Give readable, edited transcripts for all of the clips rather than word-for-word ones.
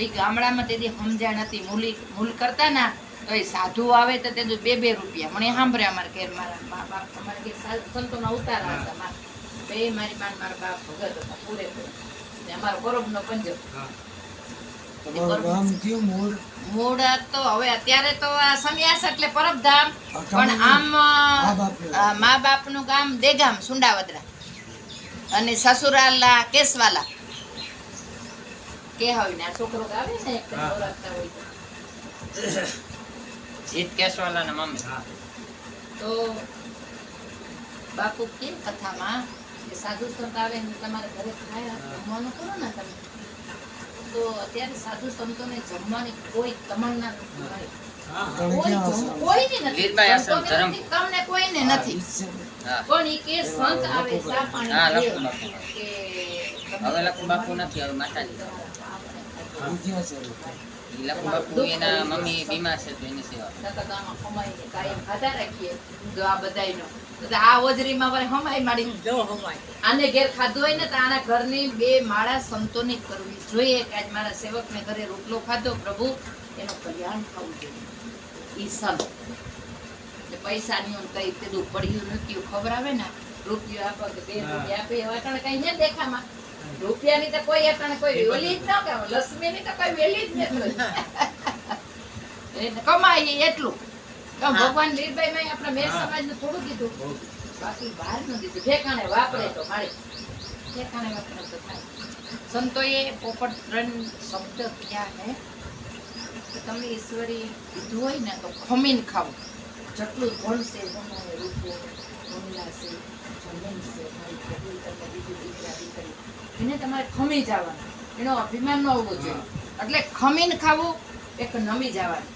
એ ગામડામાં તેથી સમજણ હતી મૂલ કરતા ના તો એ સાધુ આવે તો તે 2 રૂપિયા મને સાંભળે અમારા ઘેર મારા મા બાપ અમારા ઘેર સંતોના ઉતારા હતા બે મારી માન મારા બાપ ભગત હતા પૂરેપૂરા ને અમારો પરબનો પંજો મૂળ તો હવે અત્યારે તો સંન્યાસ એટલે પરબધામ પણ આમ મા બાપનું ગામ દેગામ સુંડાવદરા અને સસુરાલ કેસવાલા કે હોય ને આ છોકરો આવે ને એક ઓળખતા હોય જીત કેસવાલા ના મમ્મી તો બાપુ કે કથામાં કે સાધુ સંત આવે ને તમારા ઘરે ખાય જમવાનું કરો ને તમે તો અત્યારે સાધુ સંતોને જમવાની કોઈ તમન્ના નથી તમને કોઈને નથી પણ ઈ કે સંત આવે ચા પાણી કે હવે લખુ બાપુ નથી હવે માતાજી લખુ બાપુ એના મમ્મી બીમાર છે તો એની સેવા નકદામાં હમાઈને કાયમ ખાધા રાખીએ જો આ બધાયનો તો આ ઓજરીમાં વરે હમાઈ માડી જો હમાઈ આને ઘેર ખાધું હોય ને તો આના ઘરની 2 માળા સંતોની કરવી જોઈએ કે આજ મારા સેવકને ઘરે રોટલો ખાધો પ્રભુ એનો કલ્યાણ થવું જોઈએ ઈ સંત પૈસાની ઓન કઈ તેદું પડ્યું નથી ખબર આવે ને રૂપિયો આપો કે 2 રૂપિયા આપે એવા કણ કઈ ને દેખામાં રૂપિયાની તો કોઈ અટણ કોઈ વેલી જ ન કે લક્ષ્મીની તો કોઈ વેલી જ નથી એટલે કમાઈ એટલું તો ભગવાન લીરભાઈ માં આપણા મેર સમાજનું થોડું કીધું બાકી બહાર ન દીધું ઠેકાણે વાપરે તો મારી ઠેકાણે વાપરે તો થાય સંતોએ પોપટ 3 શબ્દ ક્યાં હે કે તમે ઈશ્વરી કીધું હોય ને તો ખમીન ખાવું જેટલું ધન છે તમારે રૂપિયો બંગલા છે જમીન છે મારી પ્રભુ તમને બીજું દીકરા દીકરી એને તમારે ખમી જવાનું એનો અભિમાન ન હોવો જોઈએ એટલે ખમીન ખાવું એક નમી જવાનું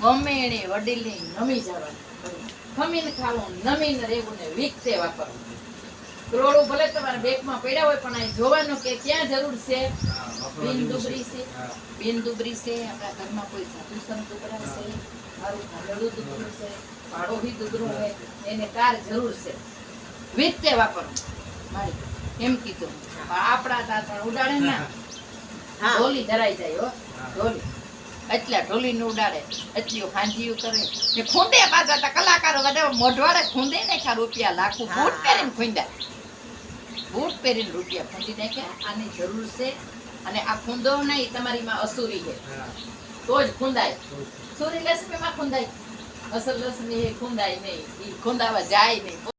ગમે એને વડીલની નમી જવાનું ખમીન ખાવું નમીને રહેવું ને વિકતે વાપરવું કરોડો ભલે તમારા બેગમાં પડ્યા હોય પણ અહીં જોવાનું કે ક્યાં જરૂર છે બિનદુબરી છે આપણા ઘરમાં કોઈ સાધુ સંત દુબરા છે મારું ભાડું દુબરું છે પાડોહી દુબરું હોય એને કાર જરૂર છે વિકતે વાપરવું મારી એમ કીધું આપણા તાર ઉડાડે ના ઢોલી ધરાઈ જાય હો ઢોલી એટલા ઢોલીને ઉડાડે એટલી ખાંજીયું કરે ને ખૂંદે પાછા તા કલાકારો બધા મોઢવાડે ખૂંદે ને ખા રૂપિયા લાખું બૂટ પહેરીને ખૂંદ્યા બૂટ પહેરીને રૂપિયા ખૂંદી નાખ્યા આની જરૂર છે અને આ ખૂંદો નહીં તમારીમાં અસુરી છે તો જ ખૂંદાય સુરી લક્ષ્મીમાં ખૂંદાય અસલ લક્ષ્મી એ ખૂંદાય નહીં એ ખૂંદાવા જાય નહીં